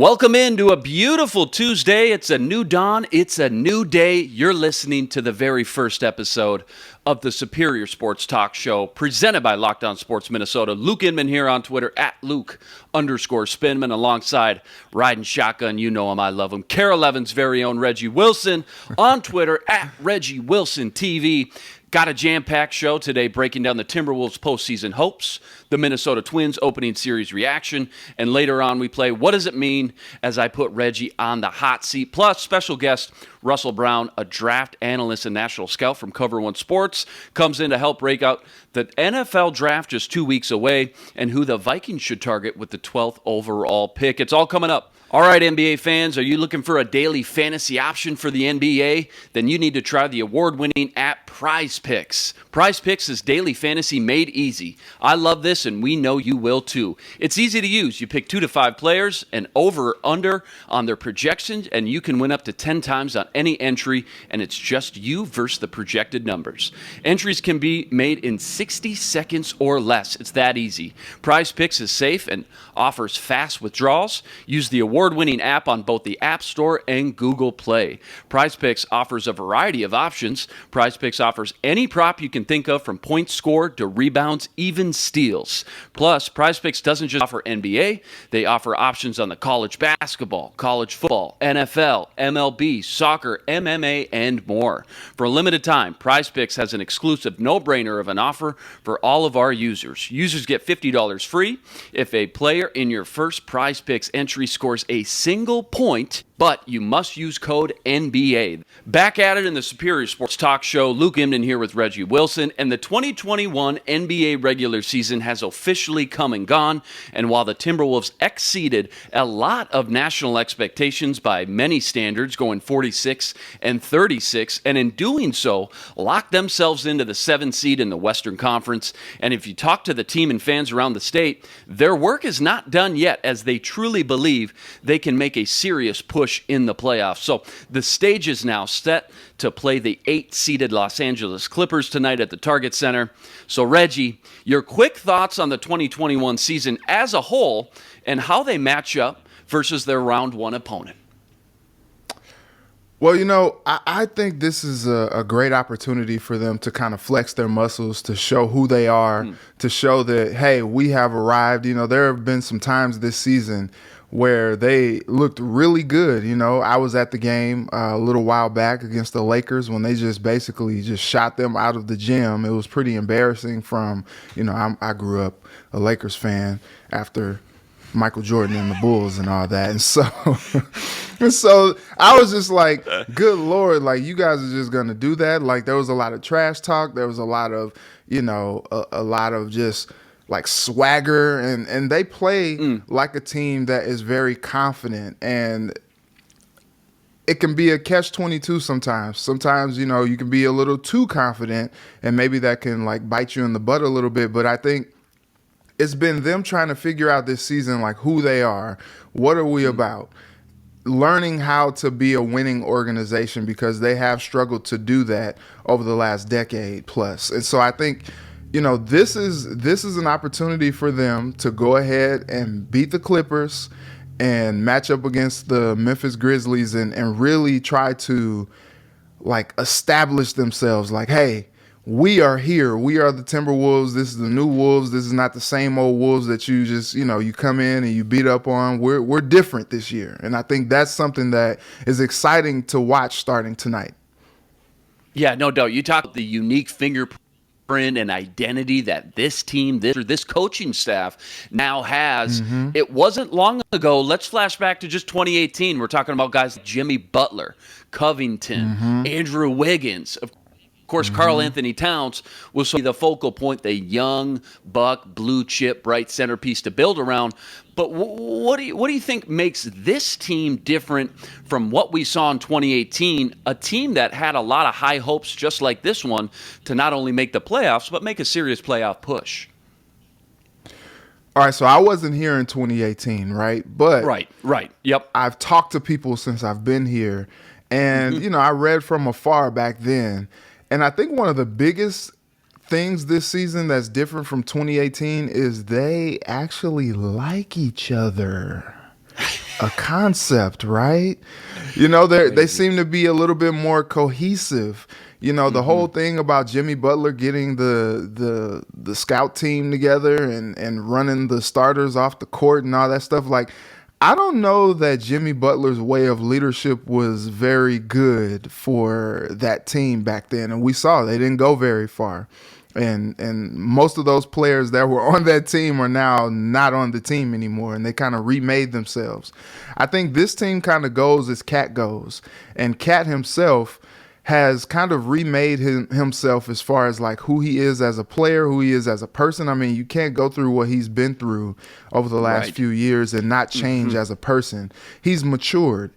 Welcome into a beautiful Tuesday. It's a new dawn. It's a new day. You're listening to the very first episode of the Superior Sports Talk Show presented by Locked On Sports Minnesota. Luke Inman here on Twitter at Luke_Spinman alongside Riding Shotgun. You know him. I love him. Carol11's very own Reggie Wilson on Twitter at Reggie Wilson TV. Got a jam-packed show today breaking down the Timberwolves postseason hopes, the Minnesota Twins opening series reaction, and later on we play What Does It Mean as I put Reggie on the hot seat. Plus, special guest Russell Brown, a draft analyst and national scout from Cover One Sports, comes in to help break out the NFL draft just 2 weeks away and who the Vikings should target with the 12th overall pick. It's all coming up. All right, NBA fans, are you looking for a daily fantasy option for the NBA? Then you need to try the award-winning app Prize Picks. Prize Picks is daily fantasy made easy. I love this, and we know you will too. It's easy to use. You pick 2 to 5 players and over/under on their projections, and you can win up to 10 times on any entry, and it's just you versus the projected numbers. Entries can be made in 60 seconds or less. It's that easy. Prize Picks is safe and offers fast withdrawals. Use the award-winning app on both the App Store and Google Play. Prize Picks offers a variety of options. Prize Picks offers any prop you can think of, from points scored to rebounds, even steals. Plus, Prize Picks doesn't just offer NBA. They offer options on the college basketball, college football, NFL, MLB, soccer, MMA, and more. For a limited time, Prize Picks has an exclusive no-brainer of an offer for all of our users. Users get $50 free if a player in your first Prize Picks entry scores a single point, but you must use code NBA. Back at it in the Superior Sports Talk Show. Luke Inman here with Reggie Wilson, and the 2021 NBA regular season has officially come and gone, and while the Timberwolves exceeded a lot of national expectations by many standards, going 46-36, and in doing so, locked themselves into the 7th seed in the Western Conference, and if you talk to the team and fans around the state, their work is not done yet, as they truly believe they can make a serious push in the playoffs. So the stage is now set to play the 8th-seeded Los Angeles Clippers tonight at the Target Center. So Reggie, your quick thoughts on the 2021 season as a whole and how they match up versus their round one opponent. Well, I think this is a great opportunity for them to kind of flex their muscles, to show who they are, to show that, hey, we have arrived. There have been some times this season where they looked really good. I was at the game a little while back against the Lakers when they just basically just shot them out of the gym. It was pretty embarrassing I grew up a Lakers fan after Michael Jordan and the Bulls and all that. And so I was just like, good Lord, like, you guys are just going to do that? Like, there was a lot of trash talk. There was a lot of, a lot of just like swagger, and they play like a team that is very confident, and it can be a catch-22 sometimes. Sometimes, you can be a little too confident, and maybe that can like bite you in the butt a little bit. But I think it's been them trying to figure out this season, like, who they are, what are we about, learning how to be a winning organization, because they have struggled to do that over the last decade plus. And so I think, this is an opportunity for them to go ahead and beat the Clippers and match up against the Memphis Grizzlies and really try to like establish themselves like, hey, we are here. We are the Timberwolves. This is the new Wolves. This is not the same old Wolves that you just, you come in and you beat up on. We're different this year. And I think that's something that is exciting to watch starting tonight. Yeah, no doubt. You talk about the unique fingerprint and identity that this team, this coaching staff now has. It wasn't long ago. Let's flash back to just 2018. We're talking about guys like Jimmy Butler, Covington, Andrew Wiggins, of course, karl-anthony Towns was the focal point, the young buck, blue chip, bright centerpiece to build around. But what do you think makes this team different from what we saw in 2018, a team that had a lot of high hopes just like this one to not only make the playoffs, but make a serious playoff push? All right, so I wasn't here in 2018, right? But Right. Yep. I've talked to people since I've been here, and, I read from afar back then. And I think one of the biggest things this season that's different from 2018 is they actually like each other. a concept, right? They Crazy. seem to be a little bit more cohesive. The whole thing about Jimmy Butler getting the scout team together and running the starters off the court and all that stuff. Like, I don't know that Jimmy Butler's way of leadership was very good for that team back then, and we saw they didn't go very far. And most of those players that were on that team are now not on the team anymore, and they kind of remade themselves. I think this team kind of goes as Cat goes, and Cat himself has kind of remade himself as far as like who he is as a player, who he is as a person. I mean, you can't go through what he's been through over the last Right. few years and not change as a person. He's matured.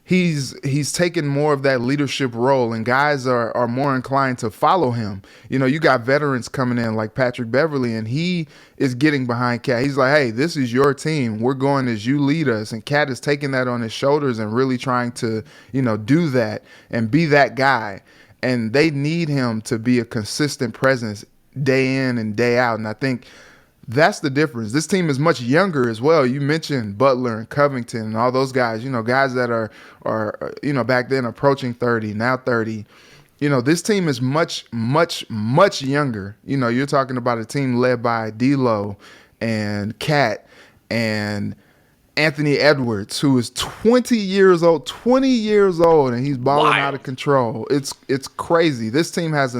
He's taken more of that leadership role, and guys are more inclined to follow him. You got veterans coming in like Patrick Beverly, and he is getting behind Cat. He's like, hey, this is your team. We're going as you lead us. And Cat is taking that on his shoulders and really trying to, do that and be that guy. And they need him to be a consistent presence day in and day out. And I think that's the difference. This team is much younger as well. You mentioned Butler and Covington and all those guys, guys that are back then approaching 30, now 30. This team is much, much, much younger. You're talking about a team led by D'Lo and Cat and Anthony Edwards, who is 20 years old, and he's balling out of control. It's crazy. This team has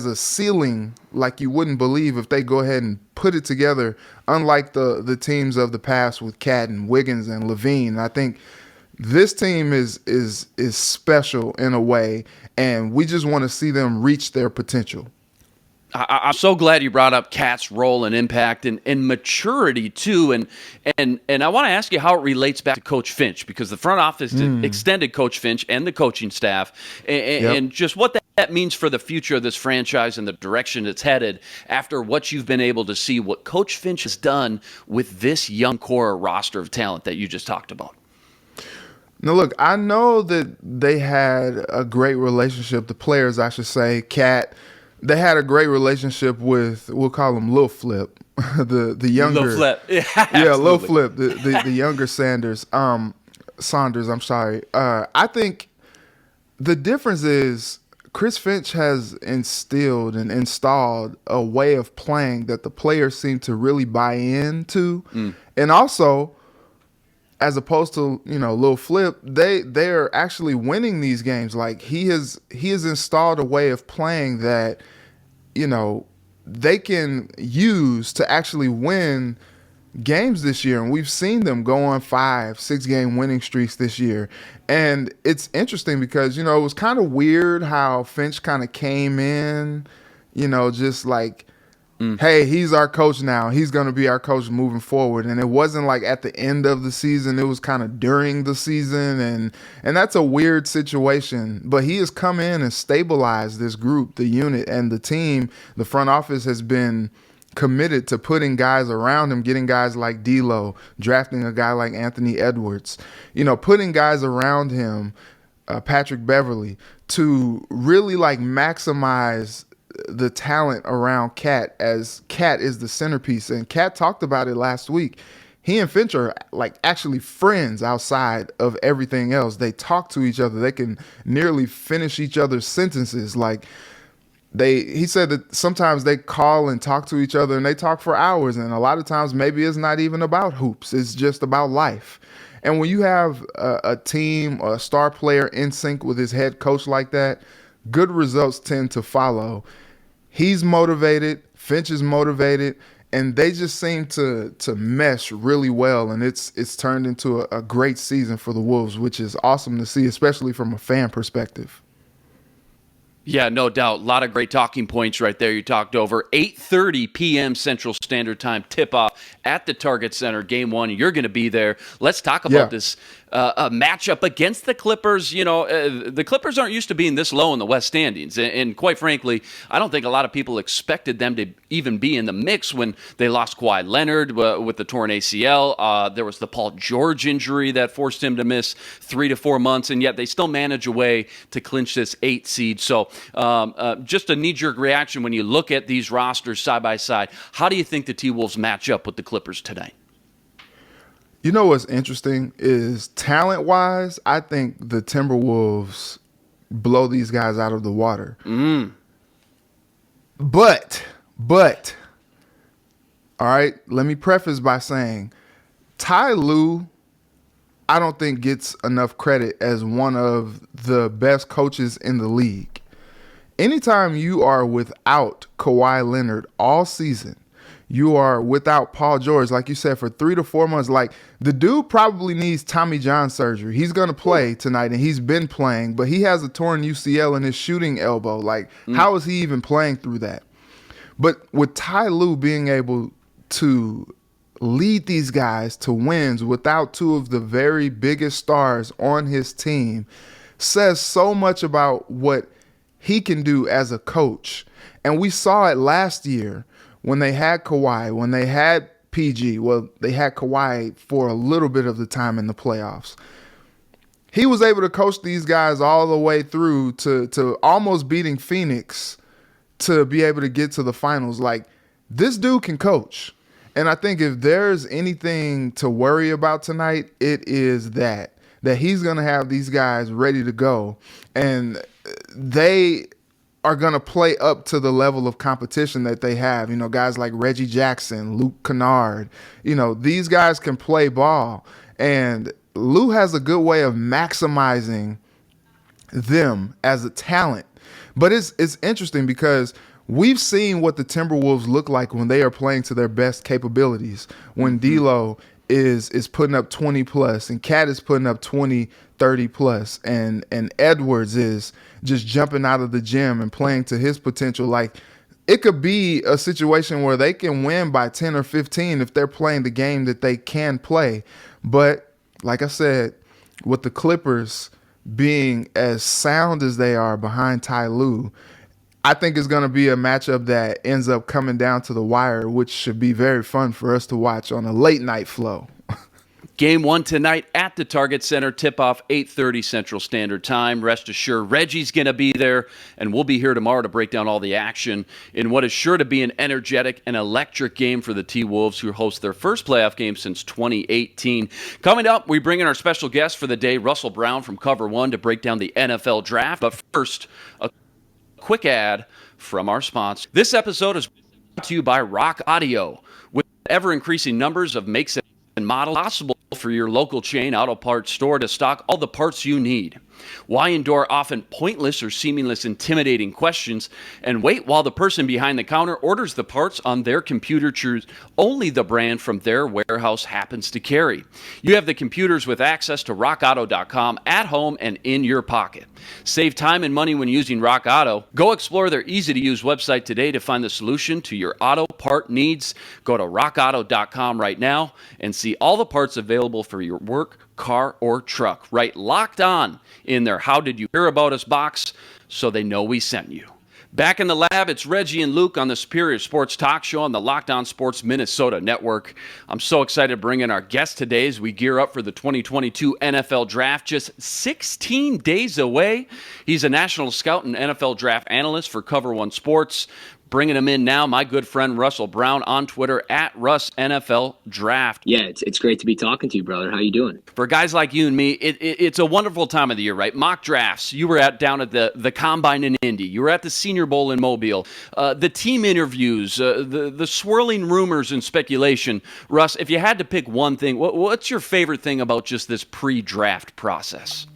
a ceiling like you wouldn't believe if they go ahead and put it together, unlike the teams of the past with Cat and Wiggins and Levine. I think this team is special in a way, and we just want to see them reach their potential. I'm so glad you brought up Cat's role and impact and maturity too, and I want to ask you how it relates back to Coach Finch, because the front office extended Coach Finch and the coaching staff, and just what that means for the future of this franchise and the direction it's headed after what you've been able to see, what Coach Finch has done with this young core roster of talent that you just talked about. Now, look, I know that they had a great relationship. The players, I should say, Cat. They had a great relationship with, we'll call him Lil Flip, the younger. Lil Flip. Yeah, Lil Flip, the younger Saunders, I'm sorry. I think the difference is Chris Finch has instilled and installed a way of playing that the players seem to really buy into. And also, as opposed to, Lil Flip, they're actually winning these games. Like he has installed a way of playing that, they can use to actually win games this year. And we've seen them go on 5-6 game winning streaks this year. And it's interesting because, it was kind of weird how Finch kind of came in, just like, hey, he's our coach now. He's going to be our coach moving forward. And it wasn't like at the end of the season. It was kind of during the season. And that's a weird situation. But he has come in and stabilized this group, the unit, and the team. The front office has been committed to putting guys around him, getting guys like D'Lo, drafting a guy like Anthony Edwards, putting guys around him, Patrick Beverly, to really like maximize the talent around Cat, as Cat is the centerpiece. And Cat talked about it last week. He and Finch are like actually friends outside of everything else. They talk to each other. They can nearly finish each other's sentences. Like he said that sometimes they call and talk to each other and they talk for hours. And a lot of times maybe it's not even about hoops. It's just about life. And when you have a team, a star player in sync with his head coach like that, good results tend to follow. He's motivated, Finch is motivated, and they just seem to mesh really well. And it's turned into a great season for the Wolves, which is awesome to see, especially from a fan perspective. Yeah, no doubt. A lot of great talking points right there. You talked over 8:30 p.m. Central Standard Time tip-off at the Target Center, Game 1. You're going to be there. Let's talk about this matchup against the Clippers. The Clippers aren't used to being this low in the West standings. And quite frankly, I don't think a lot of people expected them to even be in the mix when they lost Kawhi Leonard with the torn ACL. There was the Paul George injury that forced him to miss 3 to 4 months, and yet they still manage a way to clinch this 8 seed. So just a knee-jerk reaction when you look at these rosters side by side. How do you think the T-Wolves match up with the Clippers today? You know what's interesting is talent-wise, I think the Timberwolves blow these guys out of the water. But, all right, let me preface by saying Ty Lue, I don't think gets enough credit as one of the best coaches in the league. Anytime you are without Kawhi Leonard all season, you are without Paul George, like you said, for 3 to 4 months. Like, the dude probably needs Tommy John surgery. He's going to play tonight, and he's been playing, but he has a torn UCL in his shooting elbow. Like, how is he even playing through that? But with Ty Lue being able to lead these guys to wins without two of the very biggest stars on his team says so much about what he can do as a coach. And we saw it last year when they had Kawhi, when they had PG. Well, they had Kawhi for a little bit of the time in the playoffs. He was able to coach these guys all the way through to almost beating Phoenix to be able to get to the finals. Like, this dude can coach. And I think if there's anything to worry about tonight, it is that he's going to have these guys ready to go. And they are going to play up to the level of competition that they have. You know, guys like Reggie Jackson, Luke Kennard, you know, these guys can play ball. And Lou has a good way of maximizing them as a talent. But it's interesting because we've seen what the Timberwolves look like when they are playing to their best capabilities. When D'Lo is putting up 20 plus and Cat is putting up 20, 30 plus, and Edwards is just jumping out of the gym and playing to his potential. Like, it could be a situation where they can win by 10 or 15 if they're playing the game that they can play. But like I said, with the Clippers being as sound as they are behind Ty Lue, I think it's going to be a matchup that ends up coming down to the wire, which should be very fun for us to watch on a late night flow. Game 1 tonight at the Target Center, tip-off 8:30 Central Standard Time. Rest assured, Reggie's going to be there, and we'll be here tomorrow to break down all the action in what is sure to be an energetic and electric game for the T-Wolves, who host their first playoff game since 2018. Coming up, we bring in our special guest for the day, Russell Brown from Cover One, to break down the NFL Draft. But first, a quick ad from our sponsor. This episode is brought to you by Rock Audio. With ever-increasing numbers of makes and models, possible for your local chain auto parts store to stock all the parts you need. Why endure often pointless or seemingly intimidating questions and wait while the person behind the counter orders the parts on their computer choose only the brand from their warehouse happens to carry? You have the computers with access to rockauto.com at home and in your pocket. Save time and money when using Rock Auto. Go explore their easy-to-use website today to find the solution to your auto part needs. Go to rockauto.com right now and see all the parts available for your work, car, or truck. Right, Locked On in their How Did You Hear About Us box so they know we sent you. Back in the lab, it's Reggie and Luke on the Superior Sports Talk Show on the Locked On Sports Minnesota Network. I'm so excited to bring in our guest today as we gear up for the 2022 NFL Draft, just 16 days away. He's a national scout and NFL Draft analyst for Cover One Sports. Bringing him in now, my good friend Russell Brown on Twitter at RussNFLDraft. Yeah, it's great to be talking to you, brother. How you doing? For guys like you and me, it's a wonderful time of the year, right? Mock drafts. You were down at the Combine in Indy. You were at the Senior Bowl in Mobile. The team interviews, the swirling rumors and speculation. Russ, if you had to pick one thing, what's your favorite thing about just this pre-draft process?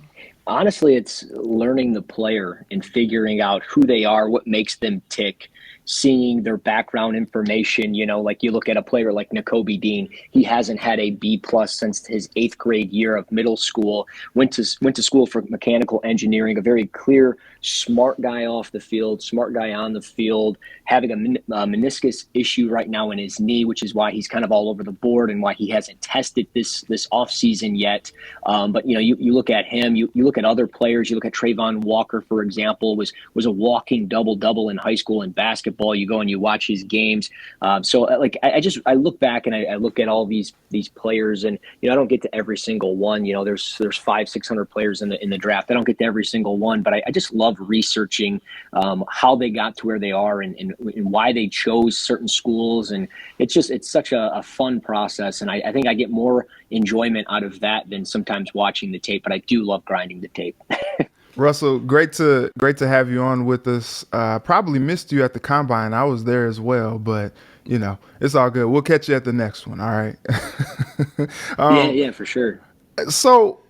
Honestly, it's learning the player and figuring out who they are, what makes them tick, seeing their background information. You know, like you look at a player like Nakobe Dean, he hasn't had a B+ since his 8th grade year of middle school, went to school for mechanical engineering, a very clear, smart guy off the field, smart guy on the field, having a meniscus issue right now in his knee, which is why he's kind of all over the board and why he hasn't tested this offseason yet. But, you know, you look at him, you look at other players, you look at Trayvon Walker, for example, was a walking double-double in high school in basketball. basketball. You go and you watch his games. I look back and I look at all these players, and I don't get to every single one. There's 500-600 players in the draft. I don't get to every single one, but I just love researching how they got to where they are and why they chose certain schools, and it's such a fun process, and I think I get more enjoyment out of that than sometimes watching the tape. But I do love grinding the tape. Russell, great to have you on with us. Probably missed you at the combine. I was there as well, but it's all good. We'll catch you at the next one. All right. Yeah, for sure. So,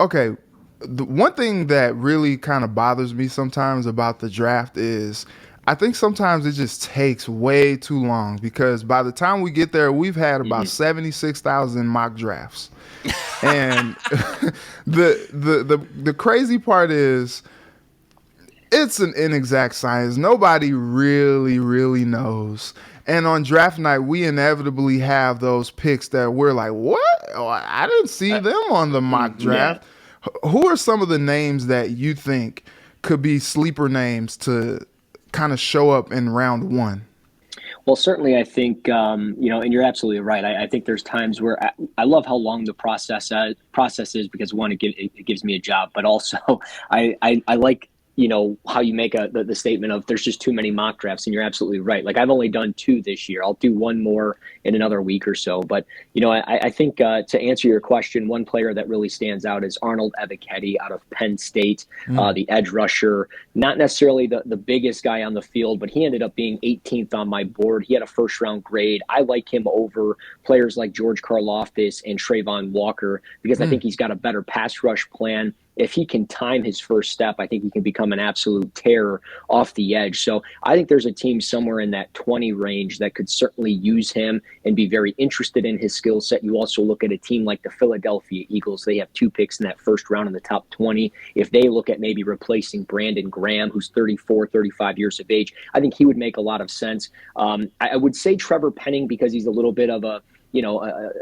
okay, the one thing that really kind of bothers me sometimes about the draft is I think sometimes it just takes way too long, because by the time we get there, we've had about 76,000 mock drafts. And the crazy part is it's an inexact science. Nobody really knows. And on draft night, we inevitably have those picks that we're like, what? Oh, I didn't see them on the mock draft. Yeah. Who are some of the names that you think could be sleeper names to kind of show up in round one? Well, certainly, I think, and you're absolutely right. I think there's times where I love how long the process is, because one, it gives me a job, but also I like, how you make the statement of there's just too many mock drafts, and you're absolutely right. Like, I've only done 2 this year. I'll do one more in another week or so. But, I think to answer your question, one player that really stands out is Arnold Ebiketie out of Penn State, the edge rusher. Not necessarily the biggest guy on the field, but he ended up being 18th on my board. He had a first-round grade. I like him over players like George Karlaftis and Trayvon Walker, because I think he's got a better pass rush plan. If he can time his first step, I think he can become an absolute terror off the edge. So I think there's a team somewhere in that 20 range that could certainly use him and be very interested in his skill set. You also look at a team like the Philadelphia Eagles. They have 2 picks in that first round in the top 20. If they look at maybe replacing Brandon Graham, who's 34, 35 years of age, I think he would make a lot of sense. I would say Trevor Penning, because he's a little bit of a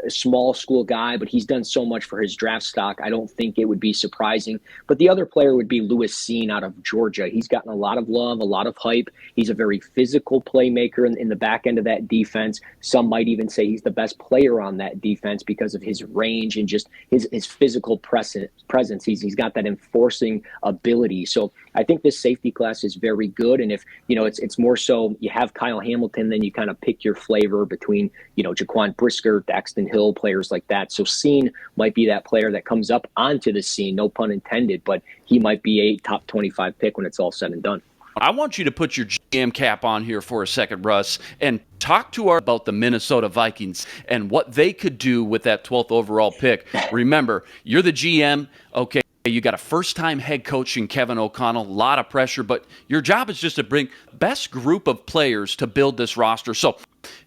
small school guy, but he's done so much for his draft stock. I don't think it would be surprising. But the other player would be Lewis Seen out of Georgia. He's gotten a lot of love, a lot of hype. He's a very physical playmaker in the back end of that defense. Some might even say he's the best player on that defense because of his range and just his physical presence. He's got that enforcing ability. So I think this safety class is very good. And if, it's more so you have Kyle Hamilton, then you kind of pick your flavor between, Jaquan Brisker, Daxton Hill, players like that. So Seen might be that player that comes up onto the scene, no pun intended, but he might be a top 25 pick when it's all said and done. I want you to put your GM cap on here for a second, Russ, and talk to us about the Minnesota Vikings and what they could do with that 12th overall pick. Remember, you're the GM, okay? You got a first-time head coach in Kevin O'Connell, a lot of pressure, but your job is just to bring best group of players to build this roster. So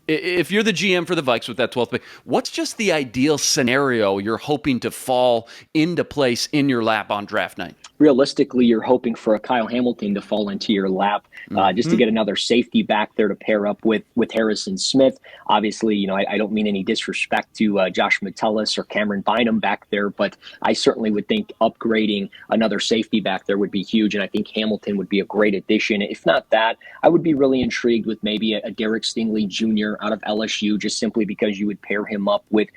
if you're the GM for the Vikes with that 12th pick, what's just the ideal scenario you're hoping to fall into place in your lap on draft night? Realistically, you're hoping for a Kyle Hamilton to fall into your lap, just to get another safety back there to pair up with Harrison Smith. Obviously, I don't mean any disrespect to Josh Metellus or Cameron Bynum back there, but I certainly would think upgrading another safety back there would be huge, and I think Hamilton would be a great addition. If not that, I would be really intrigued with maybe a Derek Stingley Jr. out of LSU, just simply because you would pair him up with,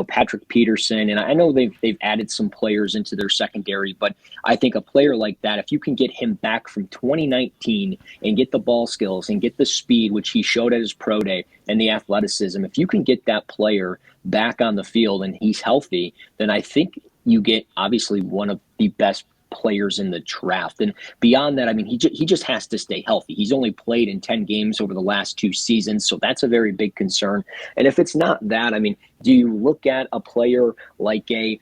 Patrick Peterson. And I know they've added some players into their secondary, but I think a player like that, if you can get him back from 2019 and get the ball skills and get the speed, which he showed at his pro day, and the athleticism, if you can get that player back on the field and he's healthy, then I think you get obviously one of the best players in the draft. And beyond that, I mean, he just has to stay healthy. He's only played in 10 games over the last 2 seasons, so that's a very big concern. And if it's not that, I mean, do you look at a player like a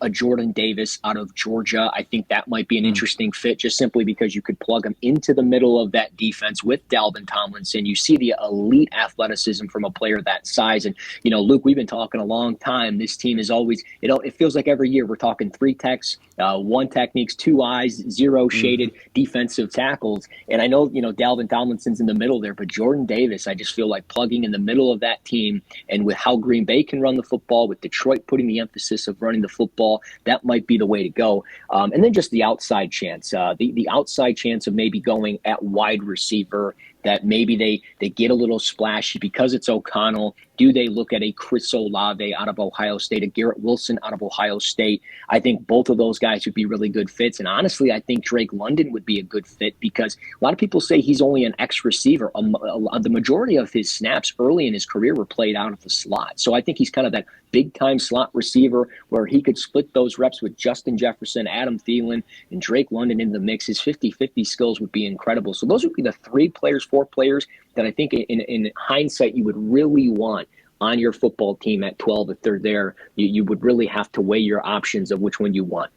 Jordan Davis out of Georgia? I think that might be an interesting fit, just simply because you could plug him into the middle of that defense with Dalvin Tomlinson. You see the elite athleticism from a player that size. And, Luke, we've been talking a long time. This team is always, it feels like every year we're talking 3 techs, 1 techniques, 2 eyes, 0 shaded defensive tackles. And I know, Dalvin Tomlinson's in the middle there, but Jordan Davis, I just feel like plugging in the middle of that team, and with how Green Bay can run the football, with Detroit putting the emphasis of running the football, that might be the way to go. And then just the outside chance, the outside chance of maybe going at wide receiver that maybe they get a little splashy because it's O'Connell? Do they look at a Chris Olave out of Ohio State, a Garrett Wilson out of Ohio State? I think both of those guys would be really good fits. And honestly, I think Drake London would be a good fit because a lot of people say he's only an X receiver. The majority of his snaps early in his career were played out of the slot. So I think he's kind of that big-time slot receiver where he could split those reps with Justin Jefferson, Adam Thielen, and Drake London in the mix. His 50-50 skills would be incredible. So those would be the 4 players that I think in hindsight you would really want on your football team at 12. If they're there, you would really have to weigh your options of which one you want.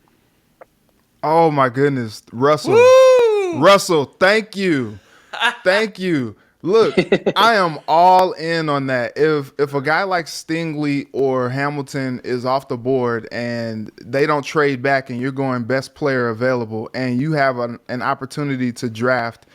Oh, my goodness. Russell. Woo! Russell, thank you. Thank you. Look, I am all in on that. If a guy like Stingley or Hamilton is off the board and they don't trade back and you're going best player available and you have an opportunity to draft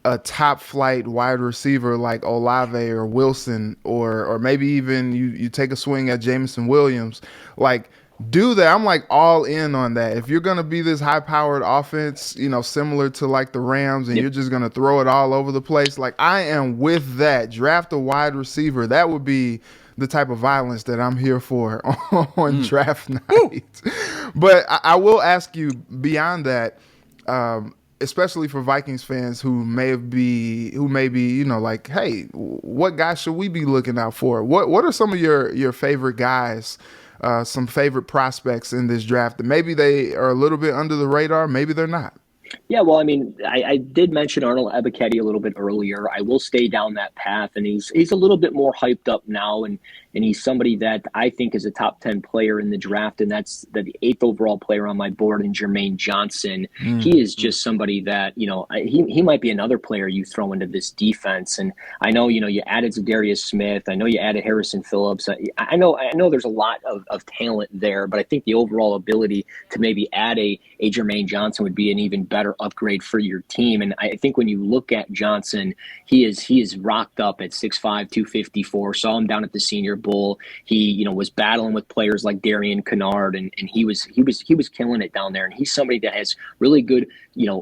a top flight wide receiver like Olave or Wilson or maybe even you take a swing at Jameson Williams, like do that. I'm like all in on that. If you're going to be this high powered offense, similar to like the Rams and you're just going to throw it all over the place, like I am with that. Draft a wide receiver. That would be the type of violence that I'm here for on draft night. But I will ask you beyond that, especially for Vikings fans who may be, like, hey, what guys should we be looking out for? What are some of your favorite guys, some favorite prospects in this draft that maybe they are a little bit under the radar, maybe they're not? Yeah, well, I mean, I did mention Arnold Ebiketie a little bit earlier. I will stay down that path, and he's a little bit more hyped up now, and he's somebody that I think is a top 10 player in the draft, and that's the 8th overall player on my board in Jermaine Johnson. He is just somebody that, he might be another player you throw into this defense. And I know, you added za'darius Smith. I know you added Harrison Phillips. I know there's a lot of talent there, but I think the overall ability to maybe add a Jermaine Johnson would be an even better upgrade for your team. And I think when you look at Johnson, he is rocked up at 6'5", 254. Saw him down at the Senior Bowl. He, was battling with players like Darian Kennard, and he was killing it down there. And he's somebody that has really good,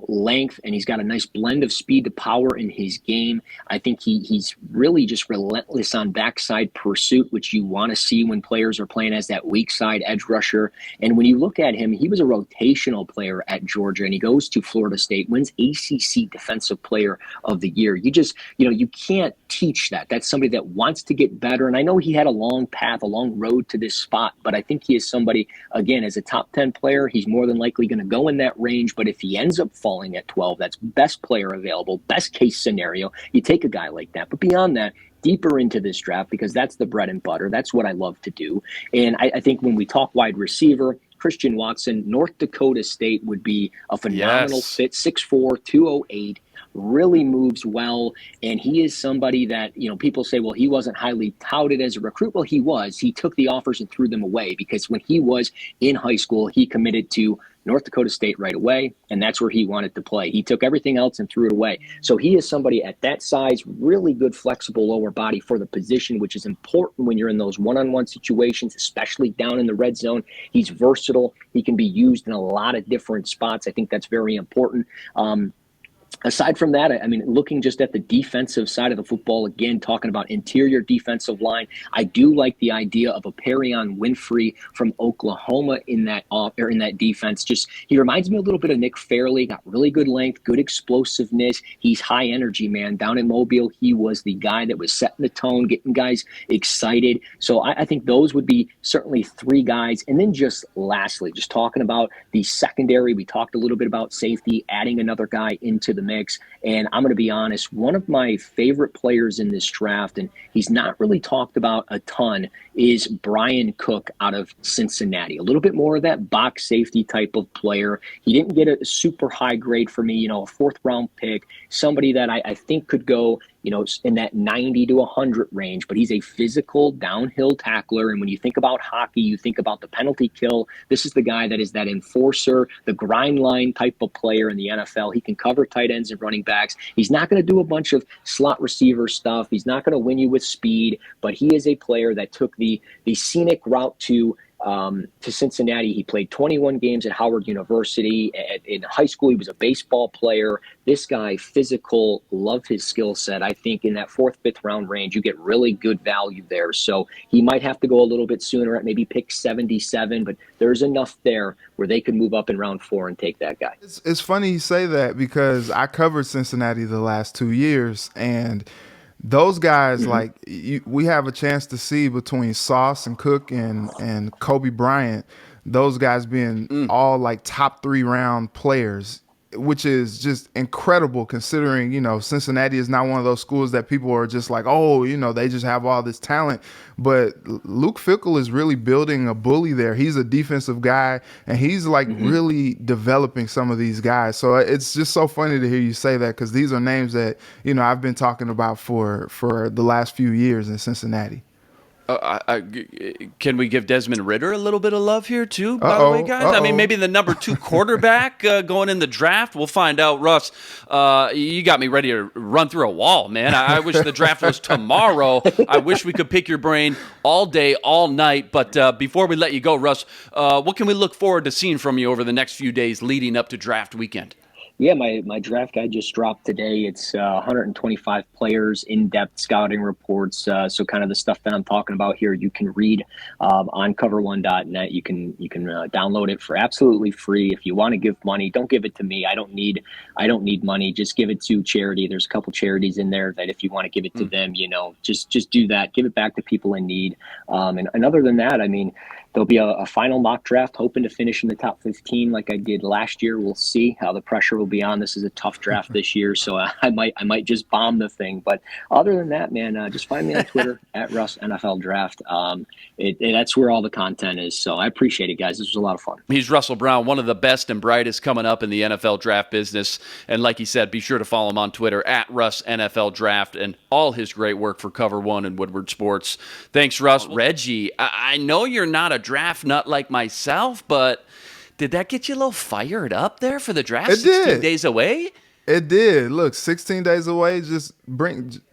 length, and he's got a nice blend of speed to power in his game. I think he's really just relentless on backside pursuit, which you want to see when players are playing as that weak side edge rusher. And when you look at him, he was a rotational player at Georgia, and he goes to Florida State, wins ACC Defensive Player of the Year. You just, you can't teach that. That's somebody that wants to get better. And I know he had a long path, a long road to this spot, but I think he is somebody, again, as a top 10 player, he's more than likely going to go in that range. But if he ends up falling at 12, that's best player available, best case scenario. You take a guy like that. But beyond that, deeper into this draft, because that's the bread and butter. That's what I love to do. And I think when we talk wide receiver, Christian Watson, North Dakota State would be a phenomenal fit, 6'4", 208, really moves well. And he is somebody that, people say, well, he wasn't highly touted as a recruit. Well, he was. He took the offers and threw them away because when he was in high school, he committed to North Dakota State right away, and that's where he wanted to play. He took everything else and threw it away. So he is somebody at that size, really good flexible lower body for the position, which is important when you're in those one-on-one situations, especially down in the red zone. He's versatile. He can be used in a lot of different spots. I think that's very important. Aside from that, I mean, looking just at the defensive side of the football, again, talking about interior defensive line, I do like the idea of a Perion Winfrey from Oklahoma in that defense. Just, he reminds me a little bit of Nick Fairley, got really good length, good explosiveness. He's high energy, man. Down in Mobile, he was the guy that was setting the tone, getting guys excited. So I think those would be certainly 3 guys. And then just lastly, just talking about the secondary, we talked a little bit about safety, adding another guy into the mix. And I'm going to be honest, one of my favorite players in this draft, and he's not really talked about a ton, is Brian Cook out of Cincinnati. A little bit more of that box safety type of player. He didn't get a super high grade for me, a 4th round pick, somebody that I think could go, in that 90 to 100 range, but he's a physical downhill tackler. And when you think about hockey, you think about the penalty kill. This is the guy that is that enforcer, the grind line type of player in the NFL. He can cover tight ends and running backs. He's not going to do a bunch of slot receiver stuff. He's not going to win you with speed, but he is a player that took the scenic route to to Cincinnati. He played 21 games at Howard University. In high school, he was a baseball player. This guy, physical, love his skill set. I think in that fourth, fifth round range, you get really good value there. So he might have to go a little bit sooner at maybe pick 77, but there's enough there where they could move up in round 4 and take that guy. It's funny you say that because I covered Cincinnati the last 2 years, and those guys, we have a chance to see between Sauce and Cook and Kobe Bryant, those guys being all like top 3 round players, which is just incredible considering, Cincinnati is not one of those schools that people are just like, oh, they just have all this talent. But Luke Fickell is really building a bully there. He's a defensive guy, and he's like really developing some of these guys. So it's just so funny to hear you say that because these are names that, I've been talking about for the last few years in Cincinnati. Can we give Desmond Ridder a little bit of love here too, by the way, guys? I mean, maybe the number 2 quarterback going in the draft. We'll find out. Russ, you got me ready to run through a wall, man. I wish the draft was tomorrow. I wish we could pick your brain all day, all night. But before we let you go, Russ, what can we look forward to seeing from you over the next few days leading up to draft weekend? Yeah, my draft guide just dropped today. It's 125 players, in-depth scouting reports. So kind of the stuff that I'm talking about here, you can read on cover1.net. You can download it for absolutely free. If you want to give money, don't give it to me. I don't need money. Just give it to charity. There's a couple charities in there that if you want to give it to them, just do that. Give it back to people in need. And other than that, I mean, there'll be a final mock draft, hoping to finish in the top 15 like I did last year. We'll see how the pressure will be on. This is a tough draft this year, so I might just bomb the thing. But other than that, man, just find me on Twitter at Russ NFL Draft. That's where all the content is. So I appreciate it, guys. This was a lot of fun. He's Russell Brown, one of the best and brightest coming up in the NFL draft business. And like he said, be sure to follow him on Twitter at Russ NFL Draft and all his great work for Cover One and Woodward Sports. Thanks, Russ. Reggie, I know you're not a draft nut like myself, but did that get you a little fired up there for the draft? It 16 did. days away? It did. Look, 16 days away. Just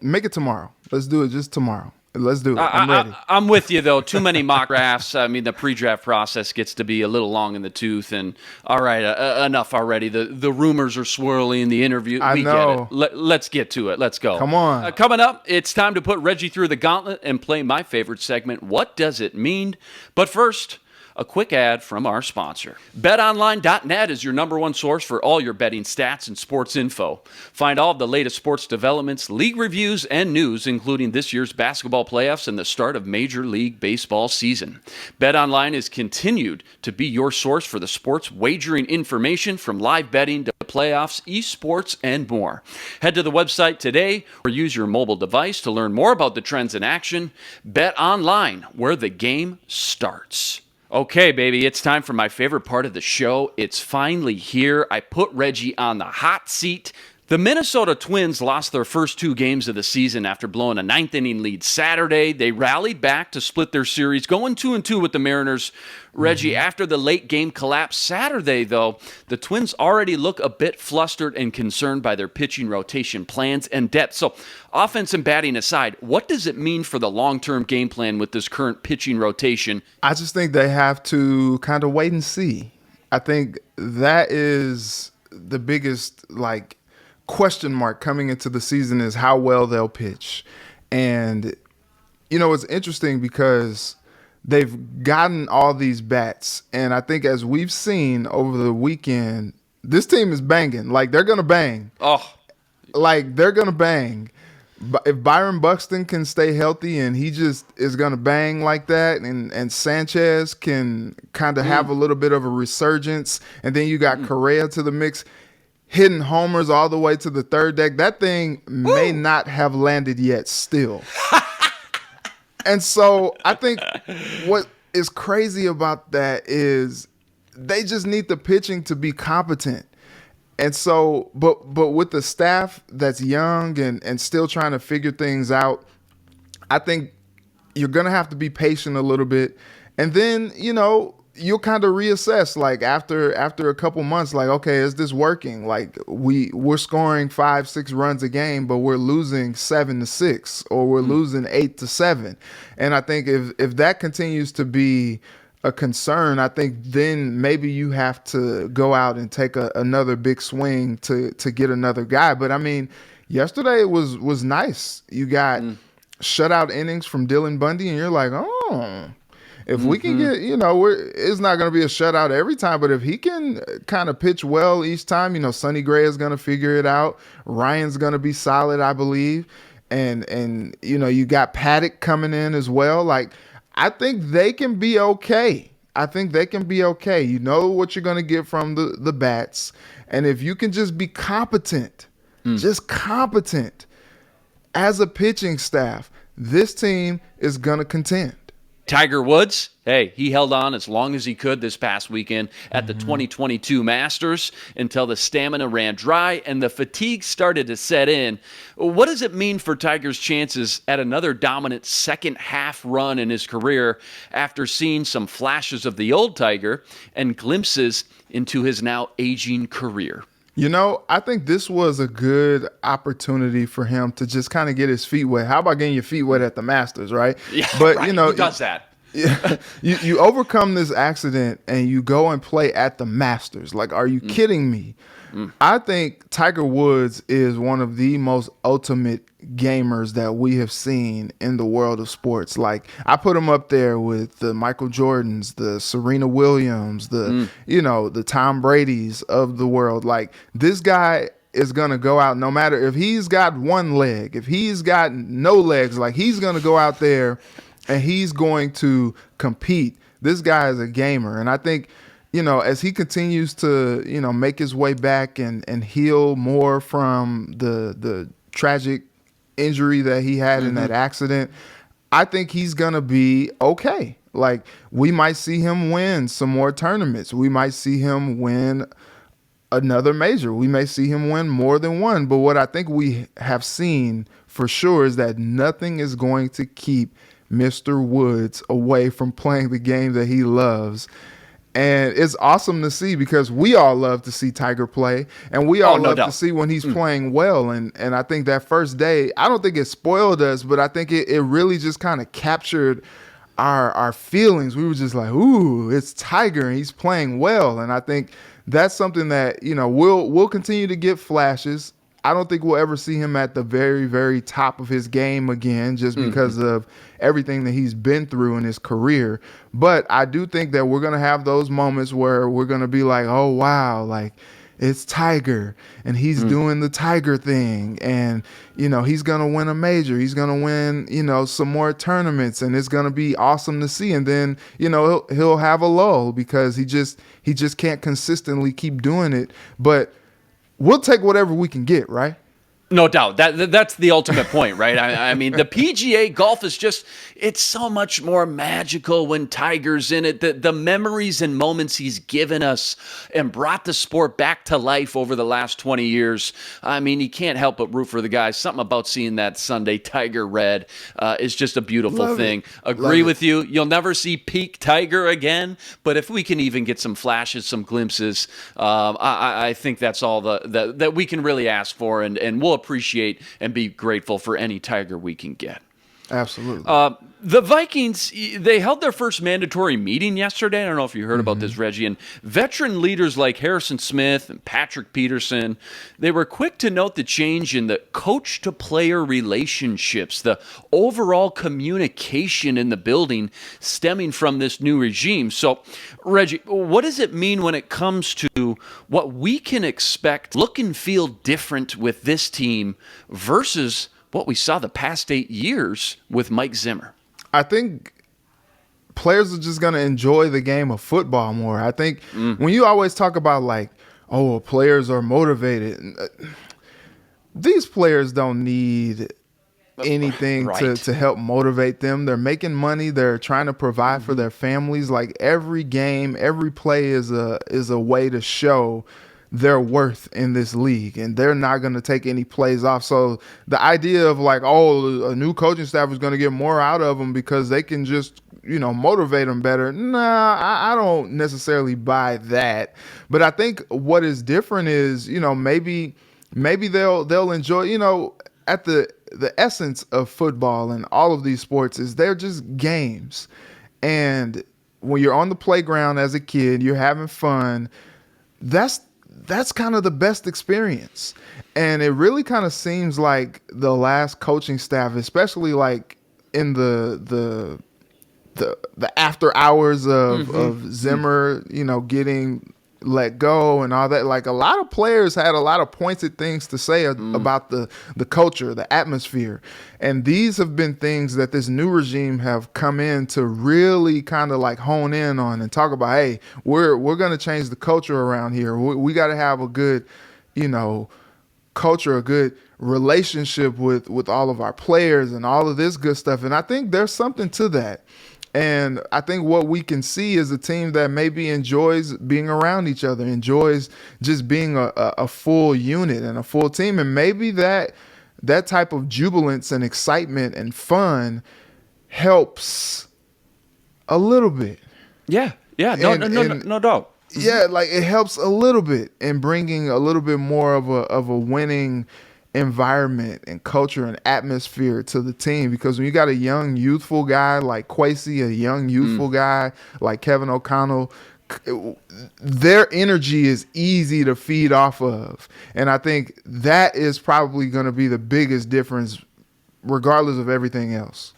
make it tomorrow. Let's do it just tomorrow. Let's do it. I'm ready. I'm with you, though. Too many mock drafts. I mean, the pre-draft process gets to be a little long in the tooth. And all right, enough already. The rumors are swirling. The interview. We know. Get it. Let's get to it. Let's go. Come on. Coming up, it's time to put Reggie through the gauntlet and play my favorite segment, What Does It Mean? But first, a quick ad from our sponsor. BetOnline.net is your number one source for all your betting stats and sports info. Find all of the latest sports developments, league reviews, and news, including this year's basketball playoffs and the start of Major League Baseball season. BetOnline is continued to be your source for the sports wagering information from live betting to playoffs, esports, and more. Head to the website today or use your mobile device to learn more about the trends in action. BetOnline, where the game starts. Okay, baby, it's time for my favorite part of the show. It's finally here. I put Reggie on the hot seat. The Minnesota Twins lost their first 2 games of the season after blowing a 9th-inning lead Saturday. They rallied back to split their series, going 2-2 with the Mariners. Reggie, after the late game collapse Saturday, though, the Twins already look a bit flustered and concerned by their pitching rotation plans and depth. So, offense and batting aside, what does it mean for the long-term game plan with this current pitching rotation? I just think they have to kind of wait and see. I think that is the biggest, question mark coming into the season is how well they'll pitch. And, it's interesting because they've gotten all these bats. And I think as we've seen over the weekend, this team is banging. They're going to bang. Oh. They're going to bang. But if Byron Buxton can stay healthy and he just is going to bang like that, and Sanchez can kind of have a little bit of a resurgence, and then you got Correa to the mix, hitting homers all the way to the third deck. That thing may not have landed yet still. And so I think what is crazy about that is they just need the pitching to be competent. And so, but with the staff that's young and still trying to figure things out, I think you're going to have to be patient a little bit. And then, you'll kind of reassess after a couple months, okay, is this working? We're scoring 5-6 runs a game, but we're losing 7-6 or we're losing 8-7. And I think if that continues to be a concern, I think then maybe you have to go out and take another big swing to get another guy. But I mean, yesterday was nice. You got shutout innings from Dylan Bundy, and you're like, oh, if we can get, it's not going to be a shutout every time, but if he can kind of pitch well each time, Sonny Gray is going to figure it out. Ryan's going to be solid, I believe. And you got Paddock coming in as well. Like, I think they can be okay. You know what you're going to get from the bats. And if you can just be competent, as a pitching staff, this team is going to contend. Tiger Woods, hey, he held on as long as he could this past weekend at the 2022 Masters until the stamina ran dry and the fatigue started to set in. What does it mean for Tiger's chances at another dominant second half run in his career after seeing some flashes of the old Tiger and glimpses into his now aging career? I think this was a good opportunity for him to just kind of get his feet wet. How about getting your feet wet at the Masters, right? Yeah, but right. Who does that? you overcome this accident and you go and play at the Masters. Like, are you kidding me? I think Tiger Woods is one of the most ultimate gamers that we have seen in the world of sports. Like, I put him up there with the Michael Jordans, the Serena Williams, the Tom Brady's of the world. Like, this guy is going to go out no matter if he's got one leg, if he's got no legs, like, he's going to go out there and he's going to compete. This guy is a gamer. And I think, as he continues to, make his way back and heal more from the tragic injury that he had in that accident, I think he's going to be okay. Like, we might see him win some more tournaments. We might see him win another major. We may see him win more than one. But what I think we have seen for sure is that nothing is going to keep Mr. Woods away from playing the game that he loves. And it's awesome to see because we all love to see Tiger play, and we all love to see when he's playing well. And I think that first day, I don't think it spoiled us, but I think it really just kind of captured our feelings. We were just like, ooh, it's Tiger, and he's playing well. And I think that's something that, we'll continue to get flashes. I don't think we'll ever see him at the very, very top of his game again just because of everything that he's been through in his career. But I do think that we're going to have those moments where we're going to be like, oh, wow, like, it's Tiger, and he's doing the Tiger thing, and, he's going to win a major. He's going to win, some more tournaments, and it's going to be awesome to see. And then, he'll have a lull because he just can't consistently keep doing it. But we'll take whatever we can get, right? No doubt. That's the ultimate point, right? I mean, the PGA golf is just, it's so much more magical when Tiger's in it. The memories and moments he's given us and brought the sport back to life over the last 20 years. I mean, you can't help but root for the guy. Something about seeing that Sunday Tiger red is just a beautiful thing. Agree with you. You'll never see peak Tiger again, but if we can even get some flashes, some glimpses, I think that's all that we can really ask for, and we'll appreciate and be grateful for any Tiger we can get. Absolutely. The Vikings, they held their first mandatory meeting yesterday. I don't know if you heard about this, Reggie. And veteran leaders like Harrison Smith and Patrick Peterson, they were quick to note the change in the coach-to-player relationships, the overall communication in the building stemming from this new regime. So, Reggie, what does it mean when it comes to what we can expect look and feel different with this team versus what we saw the past 8 years with Mike Zimmer? I think players are just going to enjoy the game of football more. I think when you always talk about like, oh, players are motivated, these players don't need anything to help motivate them. They're making money. They're trying to provide for their families. Like, every game, every play is a way to show their worth in this league, and they're not going to take any plays off. So the idea of like, oh, a new coaching staff is going to get more out of them because they can just, motivate them better. Nah, I don't necessarily buy that. But I think what is different is, maybe they'll enjoy, at the essence of football and all of these sports is they're just games. And when you're on the playground as a kid, you're having fun. That's kind of the best experience. And it really kind of seems like the last coaching staff, especially like in the after hours of Zimmer, getting let go and all that. Like a lot of players had a lot of pointed things to say about the culture, the atmosphere. And these have been things that this new regime have come in to really kind of like hone in on and talk about, hey, we're going to change the culture around here. We got to have a good, culture, a good relationship with all of our players and all of this good stuff. And I think there's something to that. And I think what we can see is a team that maybe enjoys being around each other, enjoys just being a full unit and a full team. And maybe that type of jubilance and excitement and fun helps a little bit. Yeah. No doubt. Yeah, like it helps a little bit in bringing a little bit more of a winning environment and culture and atmosphere to the team, because when you got a young youthful guy like Kwesi, a young youthful guy like Kevin O'Connell, their energy is easy to feed off of. And I think that is probably going to be the biggest difference regardless of everything else.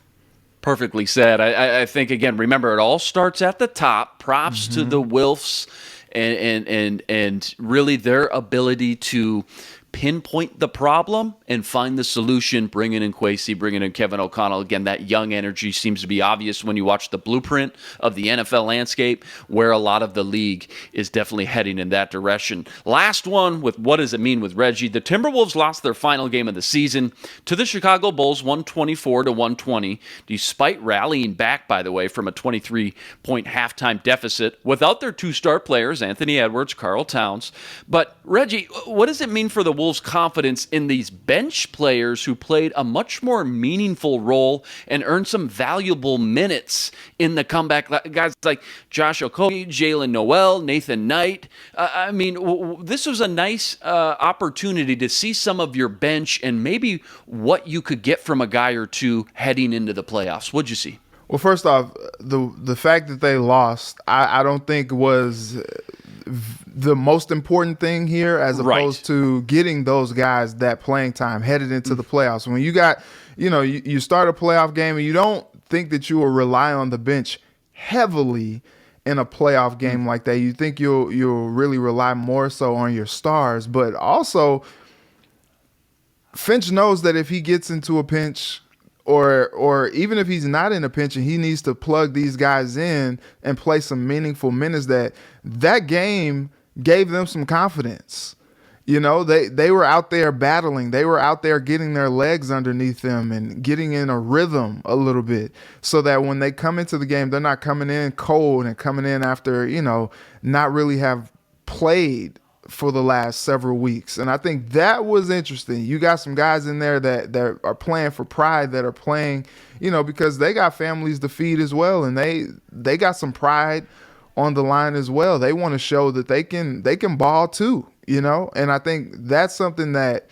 Perfectly said. I think, again, remember, it all starts at the top. Props to the Wilfs and really their ability to pinpoint the problem and find the solution, bringing in Kwesi, bringing in Kevin O'Connell. Again, that young energy seems to be obvious when you watch the blueprint of the NFL landscape, where a lot of the league is definitely heading in that direction. Last one with what does it mean with Reggie? The Timberwolves lost their final game of the season to the Chicago Bulls 124-120, despite rallying back, by the way, from a 23-point halftime deficit without their two star players, Anthony Edwards, Karl Towns. But Reggie, what does it mean for the Wolves' confidence in these bench players who played a much more meaningful role and earned some valuable minutes in the comeback? Guys like Josh Okogie, Jalen Noel, Nathan Knight. This was a nice opportunity to see some of your bench and maybe what you could get from a guy or two heading into the playoffs. What'd you see? Well, first off, the fact that they lost, I don't think was the most important thing here, as opposed to getting those guys that playing time headed into the playoffs. When you got, you start a playoff game and you don't think that you will rely on the bench heavily in a playoff game like that. You think you'll really rely more so on your stars. But also, Finch knows that if he gets into a pinch, or even if he's not in a pinch and he needs to plug these guys in and play some meaningful minutes, that game gave them some confidence. They were out there battling. They were out there getting their legs underneath them and getting in a rhythm a little bit, so that when they come into the game, they're not coming in cold and coming in after, not really have played for the last several weeks. And I think that was interesting. You got some guys in there that are playing for pride, that are playing, because they got families to feed as well, and they got some pride on the line as well. They want to show that they can ball too, and I think that's something that,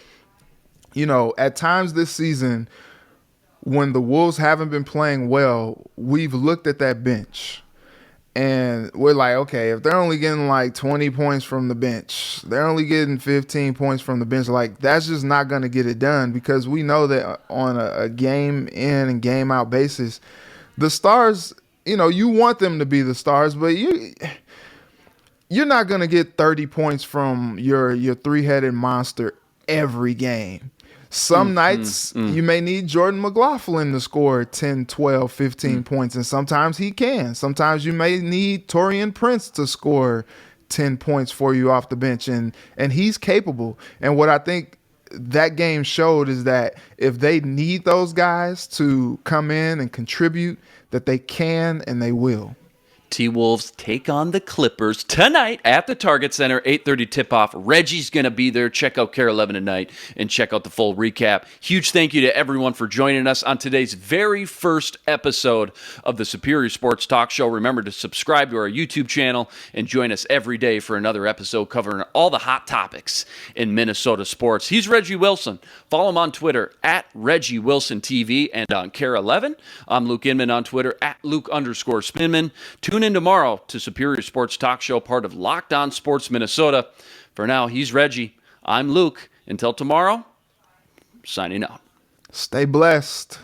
at times this season, when the Wolves haven't been playing well, we've looked at that bench and we're like, okay, if they're only getting like 20 points from the bench, they're only getting 15 points from the bench, like that's just not going to get it done, because we know that on a game in and game out basis, the stars, you want them to be the stars, but you're not going to get 30 points from your three-headed monster every game. Some nights you may need Jordan McLaughlin to score 10, 12, 15 points, and sometimes he can. Sometimes you may need Taurean Prince to score 10 points for you off the bench, and he's capable. And what I think that game showed is that if they need those guys to come in and contribute, that they can and they will. T-Wolves take on the Clippers tonight at the Target Center, 8:30 tip-off. Reggie's going to be there. Check out Care 11 tonight and check out the full recap. Huge thank you to everyone for joining us on today's very first episode of the Superior Sports Talk Show. Remember to subscribe to our YouTube channel and join us every day for another episode covering all the hot topics in Minnesota sports. He's Reggie Wilson. Follow him on Twitter at ReggieWilsonTV and on Care 11. I'm Luke Inman on Twitter at Luke_Spinman. Tune Tune in tomorrow to Superior Sports Talk Show, part of Locked On Sports Minnesota. For now, he's Reggie. I'm Luke. Until tomorrow, signing out. Stay blessed.